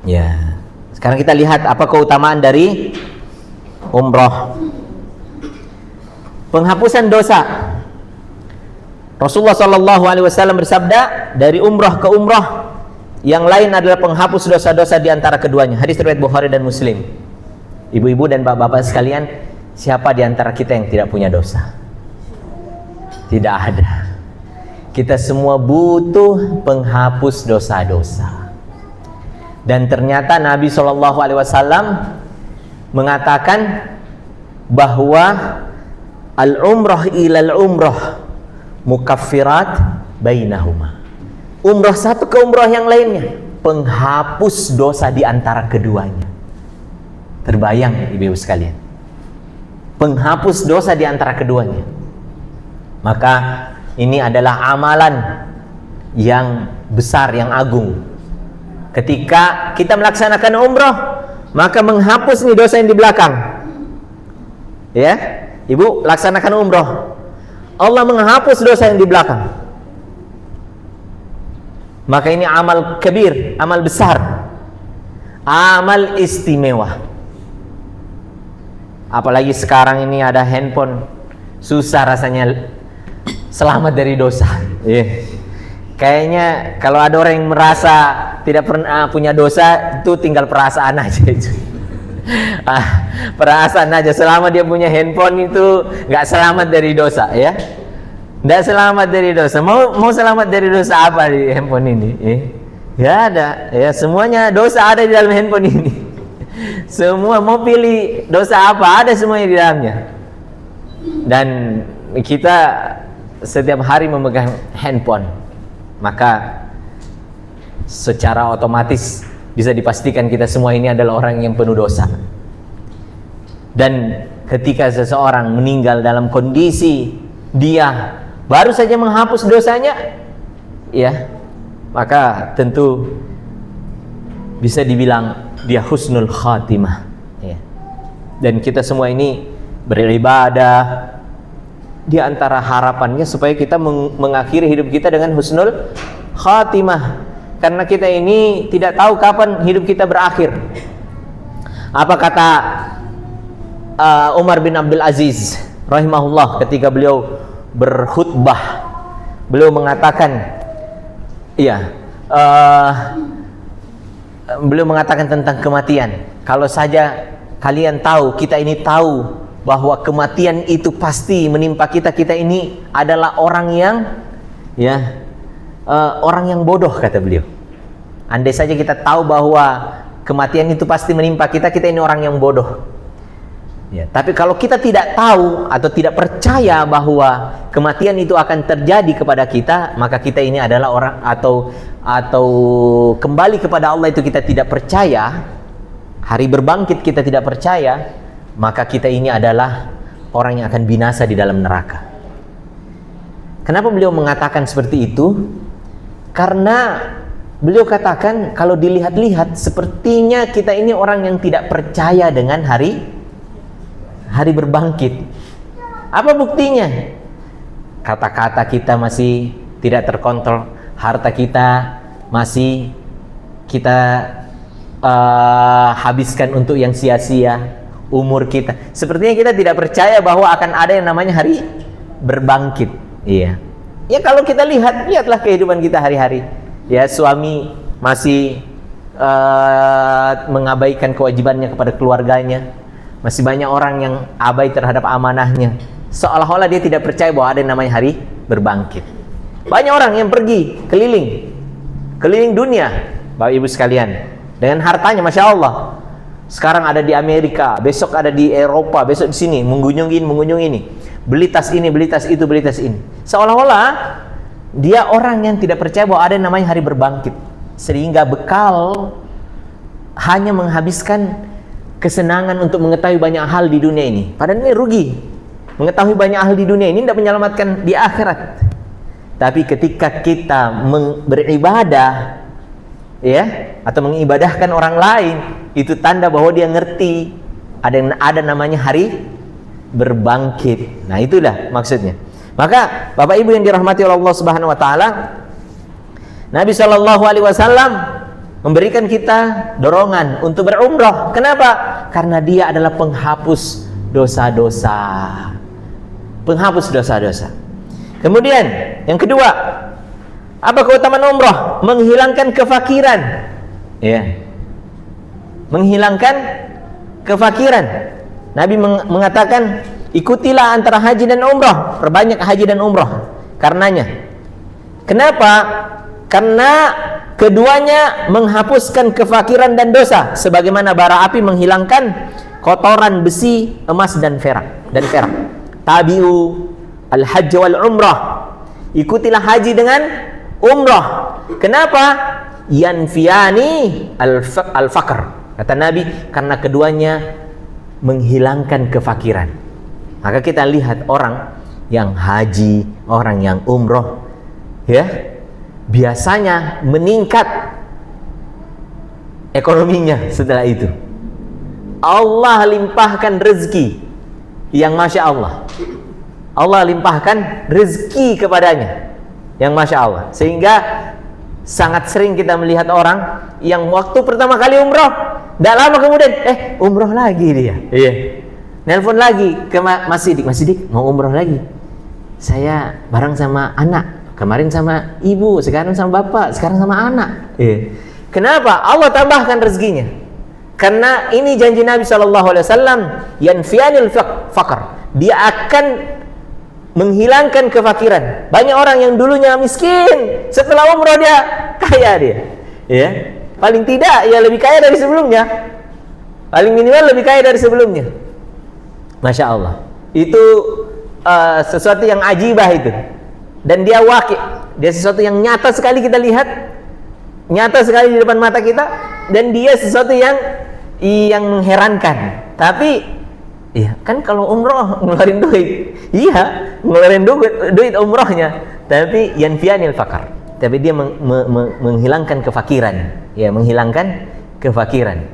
ya, sekarang kita lihat apa keutamaan dari umroh. Penghapusan dosa. Rasulullah SAW bersabda, dari umroh ke umroh yang lain adalah penghapus dosa-dosa di antara keduanya. Hadis riwayat Bukhari dan Muslim. Ibu-ibu dan bapak-bapak sekalian, siapa di antara kita yang tidak punya dosa? Tidak ada. Kita semua butuh penghapus dosa-dosa. Dan ternyata Nabi SAW mengatakan bahwa al-umrah ilal umrah mukaffirat bainahuma. Umrah satu ke umrah yang lainnya penghapus dosa di antara keduanya. Terbayang ibu-ibu sekalian, penghapus dosa di antara keduanya. Maka ini adalah amalan yang besar, yang agung. Ketika kita melaksanakan umrah, maka menghapus nih dosa yang di belakang. Ya, ibu laksanakan umrah, Allah menghapus dosa yang di belakang. Maka ini amal kabir, amal besar, amal istimewa. Apalagi sekarang ini ada handphone, susah rasanya selamat dari dosa. Kayaknya kalau ada orang yang merasa tidak pernah punya dosa, itu tinggal perasaan aja itu. Perasaan aja, selama dia punya handphone itu nggak selamat dari dosa, ya. Nggak selamat dari dosa. Mau selamat dari dosa apa di handphone ini? Ya ada, ya semuanya dosa ada di dalam handphone ini. Semua mau pilih dosa apa, ada semuanya di dalamnya. Dan kita setiap hari memegang handphone, maka secara otomatis bisa dipastikan kita semua ini adalah orang yang penuh dosa. Dan ketika seseorang meninggal dalam kondisi dia baru saja menghapus dosanya, ya, maka tentu bisa dibilang dia husnul khatimah, ya. Dan kita semua ini beribadah, di antara harapannya supaya kita mengakhiri hidup kita dengan husnul khatimah, karena kita ini tidak tahu kapan hidup kita berakhir. Apa kata Umar bin Abdul Aziz rahimahullah ketika beliau berkhutbah? Beliau mengatakan, beliau mengatakan tentang kematian. Kalau saja kalian tahu, kita ini tahu bahwa kematian itu pasti menimpa kita. Kita ini adalah orang yang, orang yang bodoh, kata beliau. Andai saja kita tahu bahwa kematian itu pasti menimpa kita, kita ini orang yang bodoh. Ya, tapi kalau kita tidak tahu atau tidak percaya bahwa kematian itu akan terjadi kepada kita, maka kita ini adalah orang atau kembali kepada Allah itu kita tidak percaya, hari berbangkit kita tidak percaya, maka kita ini adalah orang yang akan binasa di dalam neraka. Kenapa beliau mengatakan seperti itu? Karena beliau katakan kalau dilihat-lihat sepertinya kita ini orang yang tidak percaya dengan hari berbangkit. Apa buktinya? Kata-kata kita masih tidak terkontrol, harta kita masih kita habiskan untuk yang sia-sia, umur kita. Sepertinya kita tidak percaya bahwa akan ada yang namanya hari berbangkit. Iya. Ya kalau kita lihatlah kehidupan kita hari-hari. Ya, suami masih mengabaikan kewajibannya kepada keluarganya. Masih banyak orang yang abai terhadap amanahnya. Seolah-olah dia tidak percaya bahwa ada yang namanya hari berbangkit. Banyak orang yang pergi keliling dunia, Bapak Ibu sekalian, dengan hartanya, Masya Allah. Sekarang ada di Amerika, besok ada di Eropa, besok di sini, mengunjungi ini. Beli tas ini, beli tas itu, beli tas ini. Seolah-olah dia orang yang tidak percaya bahwa ada yang namanya hari berbangkit. Sehingga bekal hanya menghabiskan kesenangan untuk mengetahui banyak hal di dunia ini. Padahal ini rugi. Mengetahui banyak hal di dunia ini tidak menyelamatkan di akhirat. Tapi ketika kita beribadah, ya, atau mengibadahkan orang lain, itu tanda bahwa dia ngerti ada namanya hari berbangkit. Nah, itulah maksudnya. Maka Bapak Ibu yang dirahmati oleh Allah Subhanahu wa taala, Nabi Shallallahu alaihi wasallam memberikan kita dorongan untuk berumrah. Kenapa? Karena dia adalah penghapus dosa-dosa. Penghapus dosa-dosa. Kemudian yang kedua, apa keutamaan umrah? Menghilangkan kefakiran. Ya. Menghilangkan kefakiran. Nabi mengatakan, ikutilah antara haji dan umrah, perbanyak haji dan umrah. Karenanya. Kenapa? Karena keduanya menghapuskan kefakiran dan dosa, sebagaimana bara api menghilangkan kotoran besi, emas dan perak. Tabi'u al-hajj wal umrah. Ikutilah haji dengan umrah. Kenapa? Yanfiyani al-faqr. Kata Nabi, karena keduanya menghilangkan kefakiran. Maka kita lihat orang yang haji, orang yang umrah, ya, biasanya meningkat ekonominya setelah itu. Allah limpahkan rezeki yang Masya Allah. Allah limpahkan rezeki kepadanya yang Masya Allah. Sehingga sangat sering kita melihat orang yang waktu pertama kali umrah, tidak lama kemudian umrah lagi dia. Iya. Nelpon lagi ke Mas Sidik, mau umrah lagi. Saya bareng sama anak, kemarin sama ibu, sekarang sama bapak, sekarang sama anak. Iya. Kenapa? Allah tambahkan rezekinya. Karena ini janji Nabi SAW, yanfiyanil faqr. Dia akan menghilangkan kefakiran. Banyak orang yang dulunya miskin, setelah umrah dia kaya dia. Ya. Paling tidak ya lebih kaya dari sebelumnya. Paling minimal lebih kaya dari sebelumnya. Masya Allah. Itu sesuatu yang ajibah itu. Dan dia waqi'. Dia sesuatu yang nyata sekali kita lihat. Nyata sekali di depan mata kita. Dan dia sesuatu yang mengherankan. Tapi iya, kan kalau umroh ngeluarin duit. Iya, ngeluarin duit umrohnya. Tapi yanfiyanil faqr. Tapi dia menghilangkan kefakiran. Ya, menghilangkan kefakiran.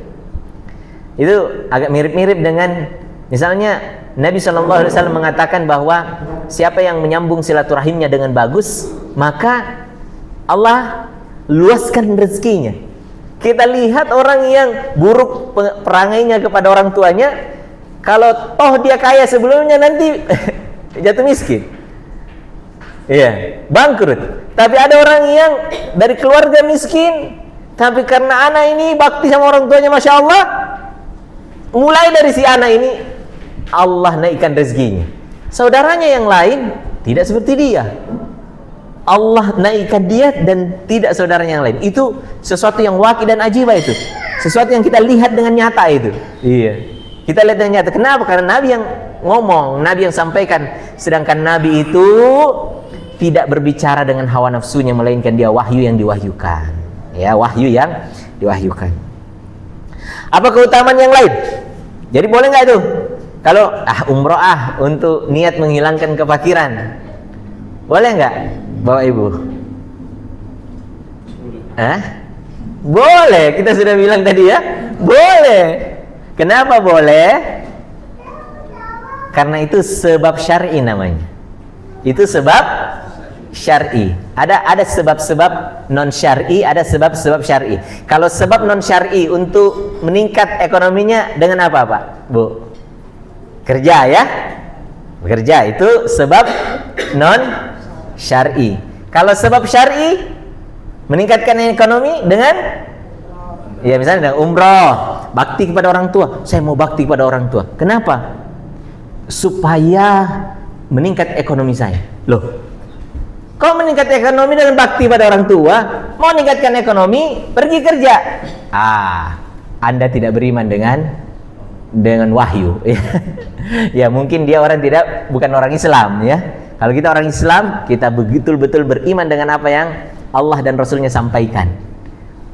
Itu agak mirip-mirip dengan misalnya Nabi SAW mengatakan bahwa siapa yang menyambung silaturahimnya dengan bagus, maka Allah luaskan rezekinya. Kita lihat orang yang buruk perangainya kepada orang tuanya, kalau toh dia kaya sebelumnya nanti jatuh miskin. Iya, bangkrut. Tapi ada orang yang dari keluarga miskin, tapi karena anak ini bakti sama orang tuanya, Masya Allah, mulai dari si anak ini Allah naikkan rezekinya. Saudaranya yang lain tidak seperti dia. Allah naikkan dia dan tidak saudaranya yang lain. Itu sesuatu yang waqi' dan ajibah itu. Sesuatu yang kita lihat dengan nyata itu. Iya. Kita lihat dengan nyata. Kenapa? Karena Nabi yang ngomong, Nabi yang sampaikan. Sedangkan Nabi itu tidak berbicara dengan hawa nafsunya, melainkan dia wahyu yang diwahyukan. Ya, wahyu yang diwahyukan. Apa keutamaan yang lain? Jadi boleh nggak itu? Kalau umroh untuk niat menghilangkan kefakiran, boleh nggak Bapak Ibu? Boleh, kita sudah bilang tadi ya, boleh. Kenapa boleh? Karena itu sebab syar'i namanya. Itu sebab syar'i. Ada sebab-sebab non syar'i, ada sebab-sebab syar'i. Kalau sebab non syar'i untuk meningkat ekonominya dengan apa, Pak? Bu? Kerja ya? Bekerja itu sebab non syar'i. Kalau sebab syar'i meningkatkan ekonomi dengan ya misalnya dengan umroh, bakti kepada orang tua. Saya mau bakti kepada orang tua. Kenapa? Supaya meningkat ekonomi saya. Loh, kau meningkat ekonomi dengan bakti pada orang tua, mau meningkatkan ekonomi, pergi kerja. Anda tidak beriman dengan wahyu. Ya mungkin dia bukan orang Islam ya. Kalau kita orang Islam, kita betul-betul beriman dengan apa yang Allah dan Rasulnya sampaikan.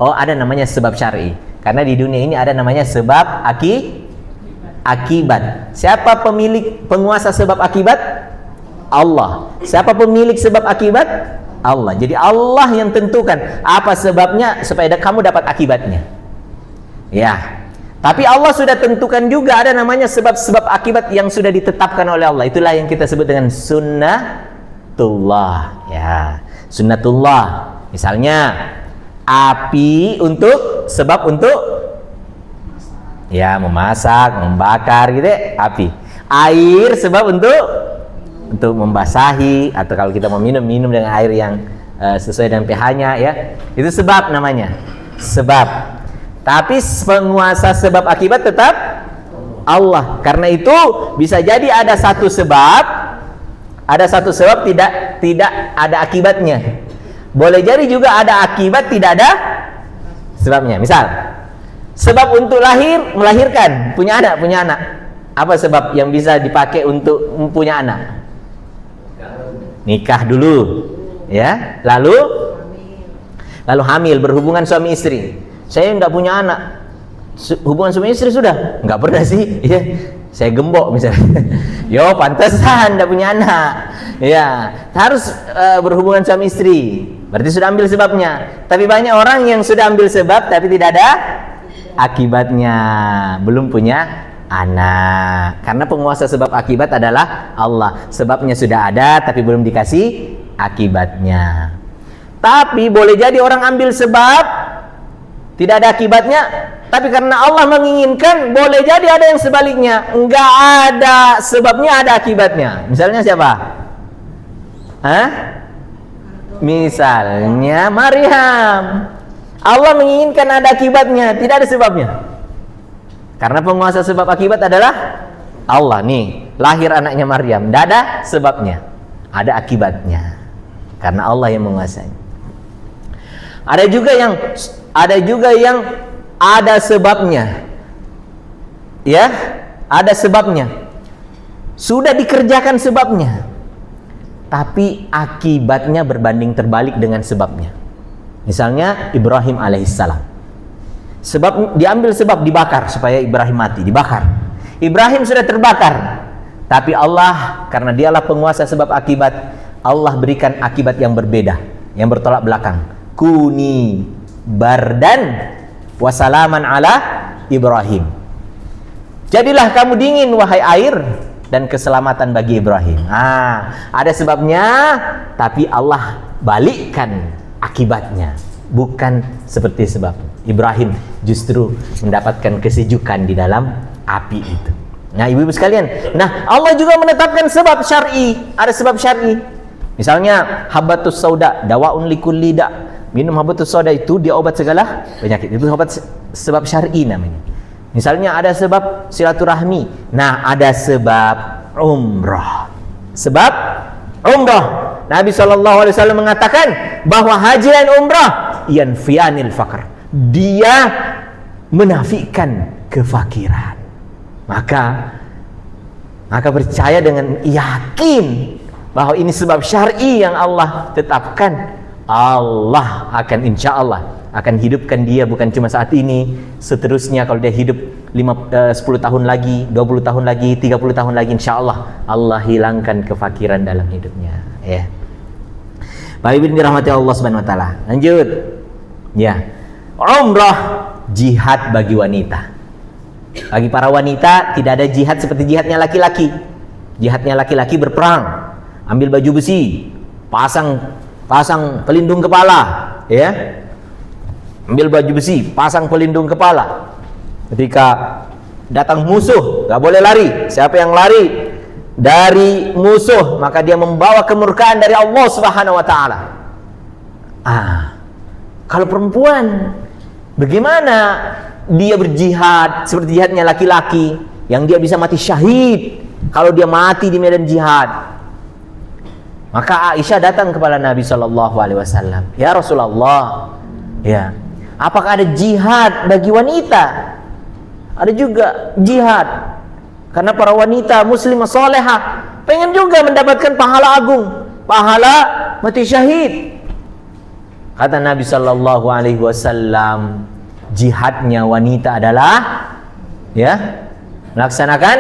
Oh, ada namanya sebab syar'i. Karena di dunia ini ada namanya sebab akibat. Siapa penguasa sebab akibat? Allah. Siapa pemilik sebab akibat? Allah. Jadi Allah yang tentukan apa sebabnya supaya kamu dapat akibatnya. Ya. Tapi Allah sudah tentukan juga ada namanya sebab-sebab akibat yang sudah ditetapkan oleh Allah. Itulah yang kita sebut dengan sunnatullah. Ya, sunnatullah. Misalnya api untuk ya memasak, membakar gitu ya, api. Air sebab untuk membasahi, atau kalau kita mau minum dengan air yang sesuai dengan pH-nya ya. Itu sebab namanya. Sebab. Tapi penguasa sebab akibat tetap Allah. Karena itu bisa jadi ada satu sebab tidak ada akibatnya. Boleh jadi juga ada akibat tidak ada sebabnya. Misal, sebab untuk melahirkan, punya anak. Apa sebab yang bisa dipakai untuk punya anak? Nikah dulu, ya. Lalu hamil, berhubungan suami istri. Saya enggak punya anak. Hubungan suami istri sudah? Enggak pernah sih. Ya. Saya gembok misalnya. Yo, pantesan enggak punya anak. Ya, harus berhubungan suami istri. Berarti sudah ambil sebabnya. Tapi banyak orang yang sudah ambil sebab tapi tidak ada akibatnya, belum punya anak. Karena penguasa sebab akibat adalah Allah. Sebabnya sudah ada tapi belum dikasih akibatnya. Tapi boleh jadi orang ambil sebab tidak ada akibatnya, tapi karena Allah menginginkan, boleh jadi ada yang sebaliknya, enggak ada sebabnya ada akibatnya. Misalnya siapa? Misalnya Maryam. Allah menginginkan ada akibatnya, tidak ada sebabnya. Karena penguasa sebab akibat adalah Allah. Nih, lahir anaknya Maryam, tidak ada sebabnya, ada akibatnya. Karena Allah yang menguasai. Ada juga yang ada sebabnya. Ya, ada sebabnya. Sudah dikerjakan sebabnya. Tapi akibatnya berbanding terbalik dengan sebabnya. Misalnya Ibrahim alaihissalam. Sebab diambil sebab dibakar supaya Ibrahim mati, dibakar. Ibrahim sudah terbakar. Tapi Allah, karena dialah penguasa sebab akibat, Allah berikan akibat yang berbeda, yang bertolak belakang. Kuni bardan wasalaman ala Ibrahim. Jadilah kamu dingin wahai air, dan keselamatan bagi Ibrahim. Ada sebabnya, tapi Allah balikkan akibatnya. Bukan seperti sebab. Ibrahim justru mendapatkan kesejukan di dalam api itu. Nah, ibu-ibu sekalian, Allah juga menetapkan sebab syar'i. Ada sebab syar'i. Misalnya habbatus sauda, dawaun likulli da'. Minum habbatus sauda itu dia obat segala penyakit. Itu sebab syar'i namanya. Misalnya ada sebab silaturahmi. Ada sebab umrah. Sebab umrah. Nabi SAW mengatakan bahwa haji dan umrah yanfianil faqr. Dia menafikan kefakiran. Maka percaya dengan yakin bahwa ini sebab syar'i yang Allah tetapkan. Allah akan insya Allah akan hidupkan dia bukan cuma saat ini, seterusnya kalau dia hidup 10 tahun lagi, 20 tahun lagi, 30 tahun lagi, insya Allah Allah hilangkan kefakiran dalam hidupnya, ya. Bapak Ibu dirahmati Allah Subhanahu wa taala. Lanjut. Ya. Umrah, jihad bagi wanita. Bagi para wanita tidak ada jihad seperti jihadnya laki-laki. Jihadnya laki-laki berperang, ambil baju besi, pasang pelindung kepala, ya. Ambil baju besi, pasang pelindung kepala. Ketika datang musuh, gak boleh lari. Siapa yang lari dari musuh, maka dia membawa kemurkaan dari Allah Subhanahu wa taala. Kalau perempuan, bagaimana dia berjihad seperti jihadnya laki-laki, yang dia bisa mati syahid kalau dia mati di medan jihad? Maka Aisyah datang kepada Nabi Shallallahu Alaihi Wasallam, ya Rasulullah, ya, apakah ada jihad bagi wanita? Ada juga jihad, karena para wanita muslimah solehah pengen juga mendapatkan pahala agung, pahala mati syahid. Kata Nabi Shallallahu Alaihi Wasallam, jihadnya wanita adalah, ya, melaksanakan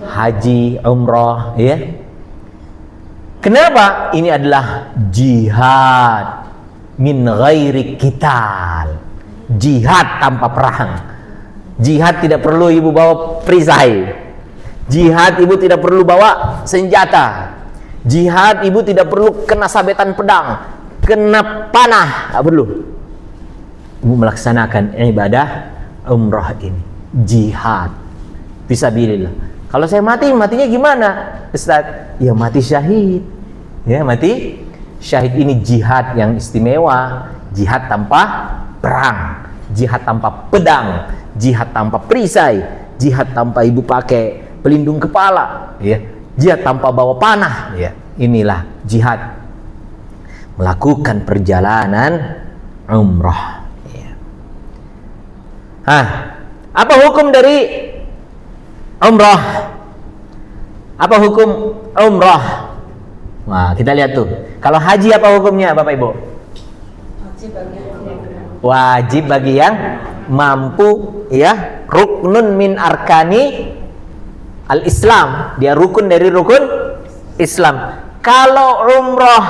haji, umrah, ya. Kenapa? Ini adalah jihad min ghairi qital. Jihad tanpa perang. Jihad tidak perlu ibu bawa perisai. Jihad ibu tidak perlu bawa senjata. Jihad ibu tidak perlu kena sabetan pedang, kena panah, tak perlu. Ibu melaksanakan ibadah umrah ini, jihad fisabilillah. Kalau saya mati, matinya gimana, Ustaz? Ya mati syahid. Ya, mati syahid. Ini jihad yang istimewa, jihad tanpa perang, jihad tanpa pedang, jihad tanpa perisai, jihad tanpa ibu pakai pelindung kepala, ya, jihad tanpa bawa panah, ya. Inilah jihad, melakukan perjalanan umrah, ya. Apa hukum dari umrah? Apa hukum umrah? Nah, kita lihat tuh. Kalau haji apa hukumnya, Bapak Ibu? Wajib bagi yang mampu, ya. Ruknun min arkani al-Islam. Dia rukun dari rukun Islam. Kalau umrah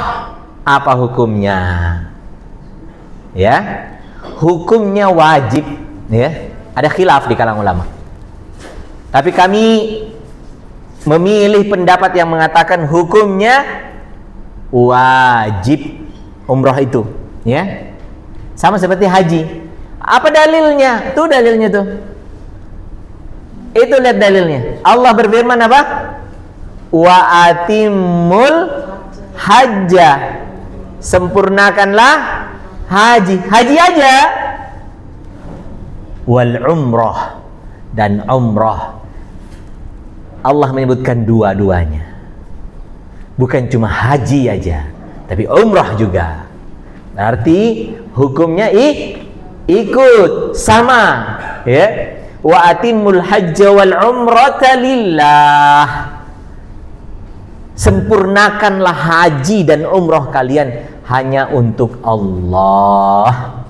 apa hukumnya? Ya. Hukumnya wajib, ya. Ada khilaf di kalangan ulama. Tapi kami memilih pendapat yang mengatakan hukumnya wajib umrah itu, ya. Sama seperti haji. Apa dalilnya? Tuh dalilnya tuh. Itu lihat dalilnya. Allah berfirman apa? Wa atimul hajja. Sempurnakanlah haji. Haji aja. Wal umrah, dan umrah. Allah menyebutkan dua-duanya. Bukan cuma haji aja, tapi umrah juga. Berarti hukumnya ikut sama, ya. Wa atimul hajja wal umrata lillah. Sempurnakanlah haji dan umrah kalian hanya untuk Allah.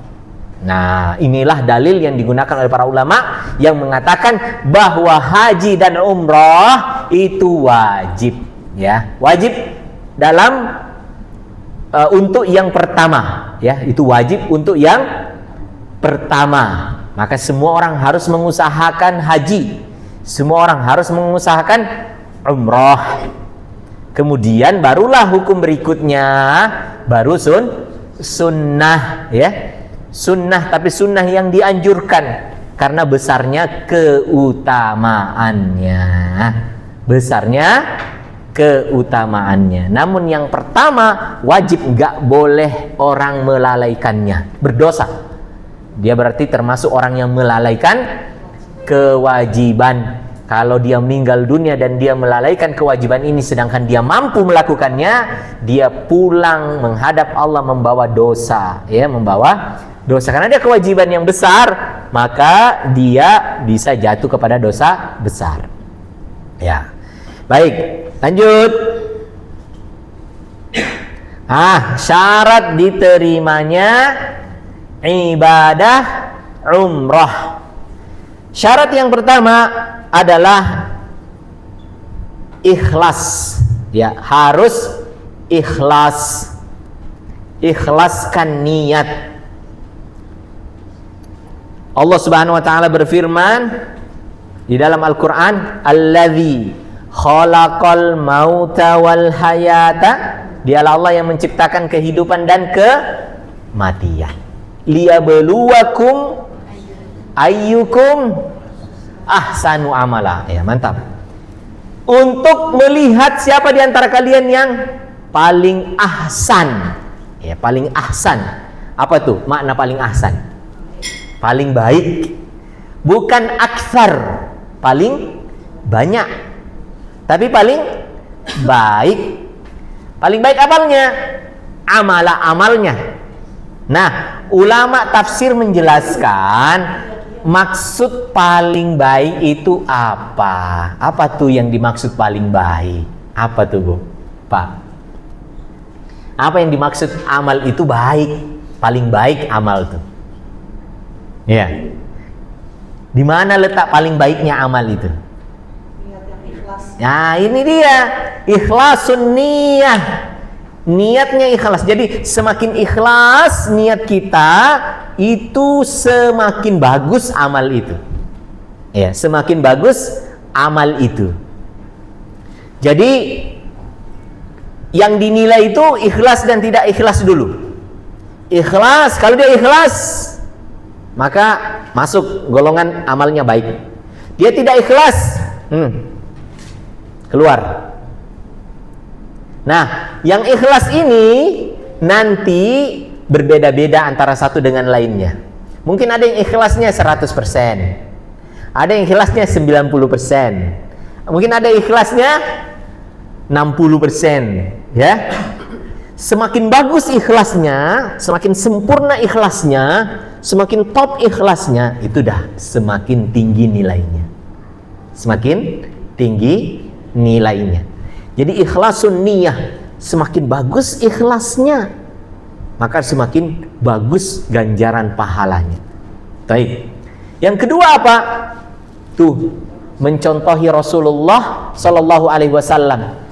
Nah, inilah dalil yang digunakan oleh para ulama yang mengatakan bahwa haji dan umrah itu wajib, ya. Wajib dalam untuk yang pertama, ya. Itu wajib untuk yang pertama. Maka semua orang harus mengusahakan haji. Semua orang harus mengusahakan umrah. Kemudian barulah hukum berikutnya, baru sunnah, ya. Sunnah, tapi sunnah yang dianjurkan karena besarnya keutamaannya. Besarnya keutamaannya. Namun yang pertama wajib, nggak boleh orang melalaikannya, berdosa. Dia berarti termasuk orang yang melalaikan kewajiban. Kalau dia meninggal dunia dan dia melalaikan kewajiban ini sedangkan dia mampu melakukannya, dia pulang menghadap Allah membawa dosa, ya, membawa dosa. Karena dia kewajiban yang besar, maka dia bisa jatuh kepada dosa besar. Ya. Baik, lanjut. Syarat diterimanya ibadah umrah. Syarat yang pertama adalah ikhlas. Ya, harus ikhlas. Ikhlaskan niat. Allah Subhanahu wa taala berfirman di dalam Al-Qur'an, "Allazi khalaqal mauta wal hayata." Dialah Allah yang menciptakan kehidupan dan kematian. Liyabluwakum ayyukum ahsanu amala. Ya, mantap. Untuk melihat siapa di antara kalian yang paling ahsan. Ya, paling ahsan. Apa tuh makna paling ahsan? Paling baik. Bukan aktsar, paling banyak. Tapi paling baik. Paling baik amalnya, amalnya. Nah, ulama tafsir menjelaskan maksud paling baik itu apa? Apa tuh yang dimaksud paling baik? Apa tuh, Bu? Pak? Apa yang dimaksud amal itu baik? Paling baik amal tuh. Ya. Di mana letak paling baiknya amal itu? Nah, ini dia. Ikhlasun niyah. Niatnya ikhlas. Jadi semakin ikhlas niat kita, itu semakin bagus amal itu. Ya, semakin bagus amal itu. Jadi yang dinilai itu ikhlas dan tidak ikhlas dulu. Ikhlas, kalau dia ikhlas, maka masuk golongan amalnya baik. Dia tidak ikhlas, keluar. Nah, yang ikhlas ini nanti berbeda-beda antara satu dengan lainnya. Mungkin ada yang ikhlasnya 100%, ada yang ikhlasnya 90%, mungkin ada yang ikhlasnya 60%, ya. Semakin bagus ikhlasnya, semakin sempurna ikhlasnya, semakin top ikhlasnya, itu dah semakin tinggi nilainya. Semakin tinggi nilainya. Jadi ikhlasun niyah, semakin bagus ikhlasnya, maka semakin bagus ganjaran pahalanya. Baik. Yang kedua apa? Tuh, mencontohi Rasulullah Sallallahu Alaihi Wasallam.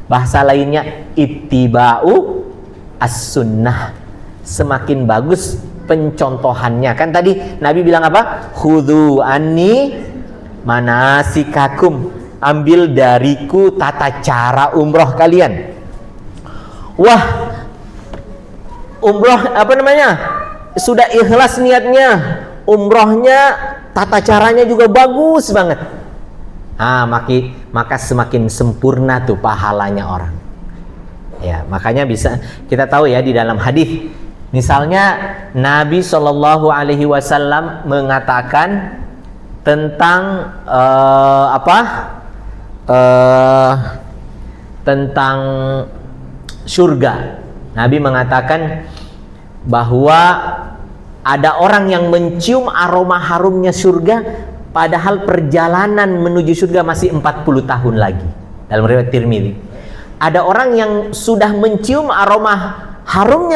Bahasa lainnya ittiba'u as-sunnah. Semakin bagus pencontohannya. Kan tadi Nabi bilang apa? Khudhu anni manasikakum. Ambil dariku tata cara umroh kalian. Wah, umroh apa namanya? Sudah ikhlas niatnya, umrohnya tata caranya juga bagus banget. Maka semakin sempurna tuh pahalanya orang. Ya, makanya bisa kita tahu ya di dalam hadis. Misalnya Nabi Shallallahu Alaihi Wasallam mengatakan tentang tentang surga. Nabi mengatakan bahwa ada orang yang mencium aroma harumnya surga, padahal perjalanan menuju surga masih 40 tahun lagi. Dalam riwayat Tirmidzi. Ada orang yang sudah mencium aroma harumnya